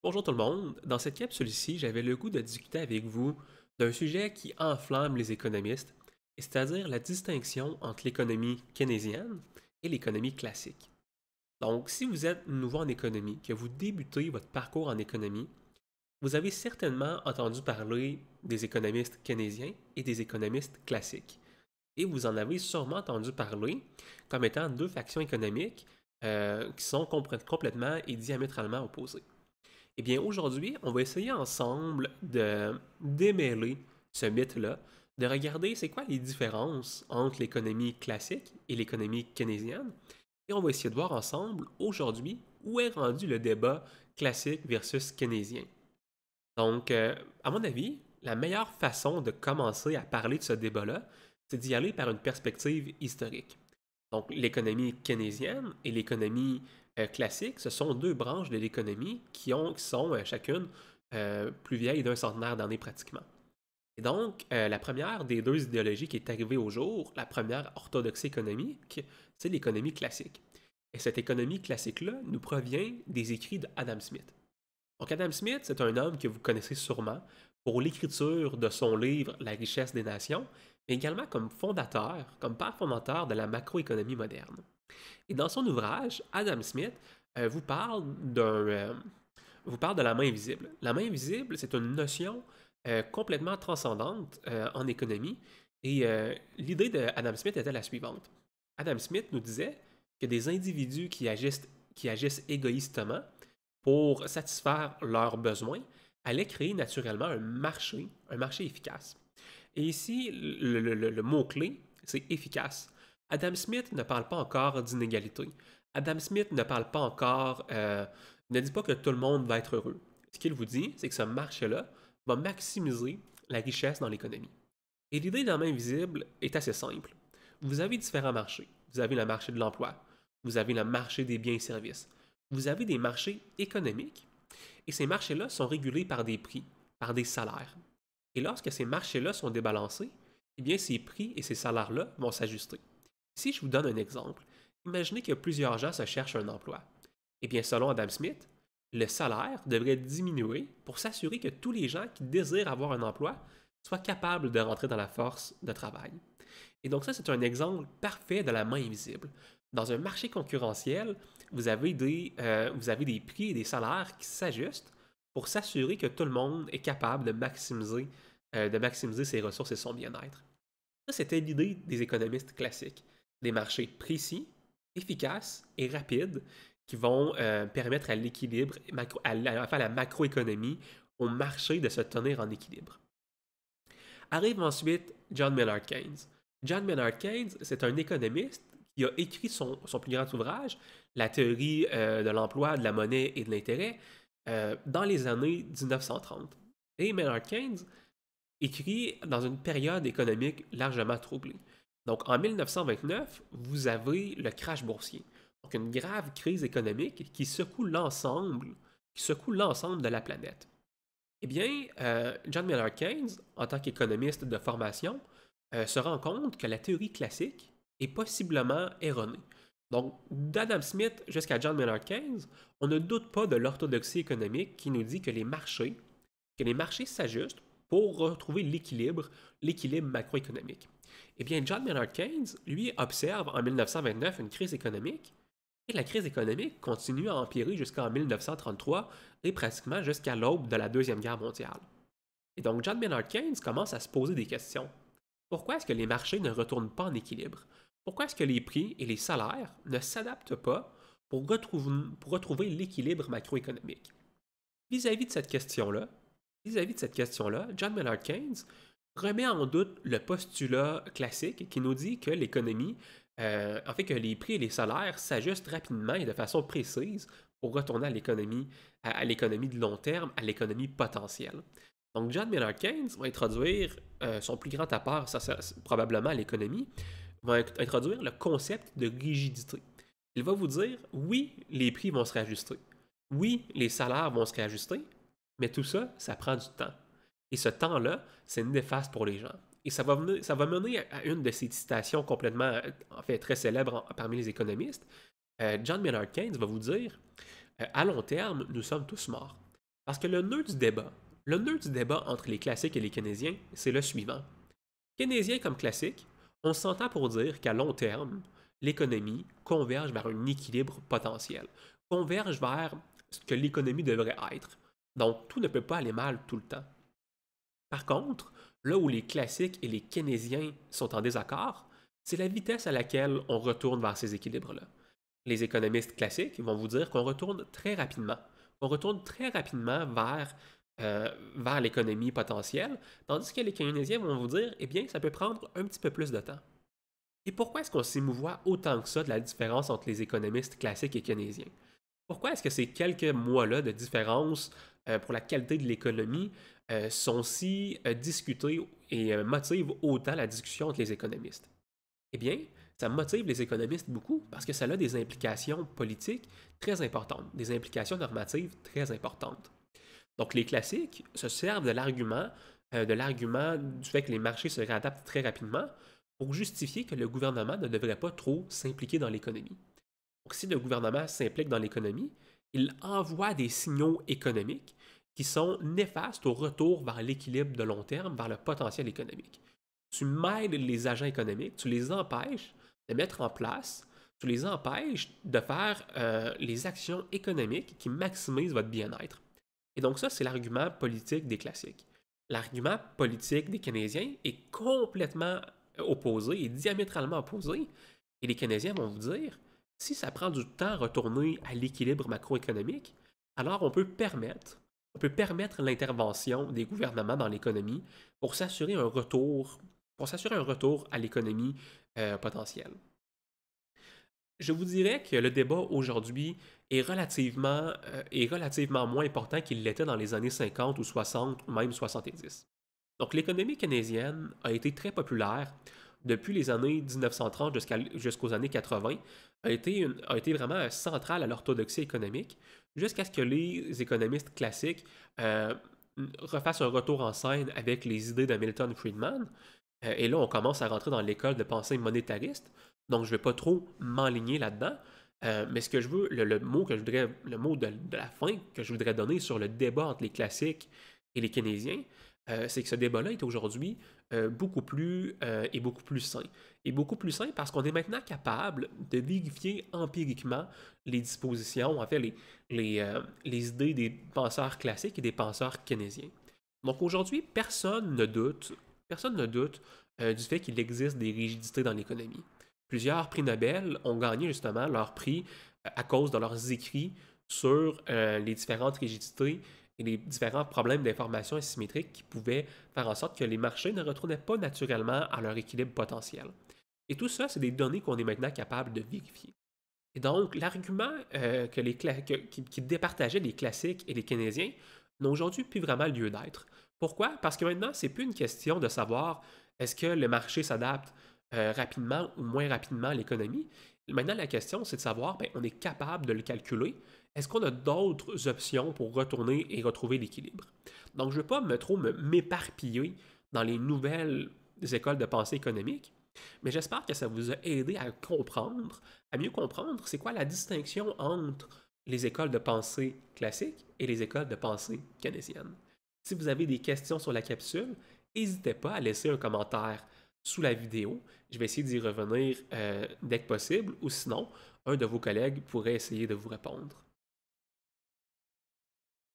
Bonjour tout le monde. Dans cette capsule-ci, j'avais le goût de discuter avec vous d'un sujet qui enflamme les économistes, c'est-à-dire la distinction entre l'économie keynésienne et l'économie classique. Donc, si vous êtes nouveau en économie, que vous débutez votre parcours en économie, vous avez certainement entendu parler des économistes keynésiens et des économistes classiques. Et vous en avez sûrement entendu parler comme étant deux factions économiques qui sont complètement et diamétralement opposées. Eh bien, aujourd'hui, on va essayer ensemble de démêler ce mythe-là, de regarder c'est quoi les différences entre l'économie classique et l'économie keynésienne, et on va essayer de voir ensemble, aujourd'hui, où est rendu le débat classique versus keynésien. Donc, à mon avis, la meilleure façon de commencer à parler de ce débat-là, c'est d'y aller par une perspective historique. Donc, l'économie keynésienne et l'économie classique, ce sont deux branches de l'économie qui sont chacune plus vieilles d'un centenaire d'années pratiquement. Et donc, la première des deux idéologies qui est arrivée au jour, la première orthodoxie économique, c'est l'économie classique. Et cette économie classique-là nous provient des écrits d'Adam Smith. Donc, Adam Smith, c'est un homme que vous connaissez sûrement pour l'écriture de son livre La richesse des nations, mais également comme fondateur, comme père fondateur de la macroéconomie moderne. Et dans son ouvrage, Adam Smith vous parle vous parle de la main invisible. La main invisible, c'est une notion complètement transcendante en économie. Et l'idée d'Adam Smith était la suivante. Adam Smith nous disait que des individus qui agissent égoïstement pour satisfaire leurs besoins allaient créer naturellement un marché efficace. Et ici, le mot-clé, c'est efficace. Adam Smith ne parle pas encore d'inégalité. Adam Smith ne parle pas encore, ne dit pas que tout le monde va être heureux. Ce qu'il vous dit, c'est que ce marché-là va maximiser la richesse dans l'économie. Et l'idée de la main invisible est assez simple. Vous avez différents marchés. Vous avez le marché de l'emploi. Vous avez le marché des biens et services. Vous avez des marchés économiques. Et ces marchés-là sont régulés par des prix, par des salaires. Et lorsque ces marchés-là sont débalancés, eh bien ces prix et ces salaires-là vont s'ajuster. Si je vous donne un exemple, imaginez que plusieurs gens se cherchent un emploi. Eh bien, selon Adam Smith, le salaire devrait diminuer pour s'assurer que tous les gens qui désirent avoir un emploi soient capables de rentrer dans la force de travail. Et donc ça, c'est un exemple parfait de la main invisible. Dans un marché concurrentiel, vous avez des prix et des salaires qui s'ajustent pour s'assurer que tout le monde est capable de maximiser ses ressources et son bien-être. Ça, c'était l'idée des économistes classiques. Des marchés précis, efficaces et rapides qui vont permettre à l'équilibre, à la macroéconomie, au marché de se tenir en équilibre. Arrive ensuite John Maynard Keynes. John Maynard Keynes, c'est un économiste qui a écrit son plus grand ouvrage, La théorie de l'emploi, de la monnaie et de l'intérêt, dans les années 1930. Et Maynard Keynes écrit dans une période économique largement troublée. Donc en 1929, vous avez le crash boursier. Donc une grave crise économique qui secoue l'ensemble de la planète. Eh bien, John Maynard Keynes, en tant qu'économiste de formation, se rend compte que la théorie classique est possiblement erronée. Donc, d'Adam Smith jusqu'à John Maynard Keynes, on ne doute pas de l'orthodoxie économique qui nous dit que les marchés s'ajustent pour retrouver l'équilibre macroéconomique. Eh bien, John Maynard Keynes, lui, observe en 1929 une crise économique, et la crise économique continue à empirer jusqu'en 1933 et pratiquement jusqu'à l'aube de la Deuxième Guerre mondiale. Et donc, John Maynard Keynes commence à se poser des questions. Pourquoi est-ce que les marchés ne retournent pas en équilibre? Pourquoi est-ce que les prix et les salaires ne s'adaptent pas pour retrouver l'équilibre macroéconomique? Vis-à-vis de cette question-là, John Maynard Keynes remet en doute le postulat classique qui nous dit que l'économie, en fait que les prix et les salaires s'ajustent rapidement et de façon précise pour retourner à l'économie de long terme, à l'économie potentielle. Donc John Maynard Keynes va introduire son plus grand apport, probablement à l'économie, va introduire le concept de rigidité. Il va vous dire, oui, les prix vont se réajuster. Oui, les salaires vont se réajuster, mais tout ça, ça prend du temps. Et ce temps-là, c'est néfaste pour les gens. Et ça va mener à une de ces citations complètement, en fait, très célèbres parmi les économistes. John Maynard Keynes va vous dire, à long terme, nous sommes tous morts. Parce que le nœud du débat entre les classiques et les keynésiens, c'est le suivant. Keynésien comme classique, on s'entend pour dire qu'à long terme, l'économie converge vers un équilibre potentiel, converge vers ce que l'économie devrait être. Donc, tout ne peut pas aller mal tout le temps. Par contre, là où les classiques et les keynésiens sont en désaccord, c'est la vitesse à laquelle on retourne vers ces équilibres-là. Les économistes classiques vont vous dire qu'on retourne très rapidement. On retourne très rapidement vers l'économie potentielle, tandis que les keynésiens vont vous dire, eh bien, ça peut prendre un petit peu plus de temps. Et pourquoi est-ce qu'on s'émouvoit autant que ça de la différence entre les économistes classiques et keynésiens? Pourquoi est-ce que ces quelques mois-là de différence pour la qualité de l'économie sont si discutés et motivent autant la discussion entre les économistes? Eh bien, ça motive les économistes beaucoup parce que ça a des implications politiques très importantes, des implications normatives très importantes. Donc, les classiques se servent de l'argument du fait que les marchés se réadaptent très rapidement pour justifier que le gouvernement ne devrait pas trop s'impliquer dans l'économie. Donc, si le gouvernement s'implique dans l'économie, il envoie des signaux économiques qui sont néfastes au retour vers l'équilibre de long terme, vers le potentiel économique. Tu mêles les agents économiques, tu les empêches de mettre en place, tu les empêches de faire les actions économiques qui maximisent votre bien-être. Et donc ça, c'est l'argument politique des classiques. L'argument politique des keynésiens est complètement opposé et diamétralement opposé. Et les keynésiens vont vous dire, si ça prend du temps à retourner à l'équilibre macroéconomique, alors on peut permettre l'intervention des gouvernements dans l'économie pour s'assurer un retour à l'économie potentielle. Je vous dirais que le débat aujourd'hui est relativement moins important qu'il l'était dans les années 50 ou 60 ou même 70. Donc l'économie keynésienne a été très populaire depuis les années 1930 jusqu'aux années 80, a été vraiment centrale à l'orthodoxie économique, jusqu'à ce que les économistes classiques refassent un retour en scène avec les idées de Milton Friedman. Et là, on commence à rentrer dans l'école de pensée monétariste. Donc, je ne vais pas trop m'enligner là-dedans. Mais ce que je veux, le mot de la fin que je voudrais donner sur le débat entre les classiques et les keynésiens, c'est que ce débat-là est aujourd'hui beaucoup plus sain. Et beaucoup plus sain parce qu'on est maintenant capable de vérifier empiriquement les dispositions, en fait, les idées des penseurs classiques et des penseurs keynésiens. Donc aujourd'hui, personne ne doute du fait qu'il existe des rigidités dans l'économie. Plusieurs prix Nobel ont gagné justement leur prix à cause de leurs écrits sur les différentes rigidités et les différents problèmes d'information asymétrique qui pouvaient faire en sorte que les marchés ne retournaient pas naturellement à leur équilibre potentiel. Et tout ça, c'est des données qu'on est maintenant capable de vérifier. Et donc, l'argument qui départageait les classiques et les keynésiens n'a aujourd'hui plus vraiment lieu d'être. Pourquoi? Parce que maintenant, c'est plus une question de savoir est-ce que le marché s'adapte rapidement ou moins rapidement à l'économie. Maintenant, la question, c'est de savoir, ben, on est capable de le calculer. Est-ce qu'on a d'autres options pour retourner et retrouver l'équilibre? Donc, je ne veux pas m'éparpiller dans les nouvelles écoles de pensée économique, mais j'espère que ça vous a aidé à mieux comprendre c'est quoi la distinction entre les écoles de pensée classiques et les écoles de pensée keynésiennes. Si vous avez des questions sur la capsule, n'hésitez pas à laisser un commentaire sous la vidéo. Je vais essayer d'y revenir dès que possible, ou sinon, un de vos collègues pourrait essayer de vous répondre.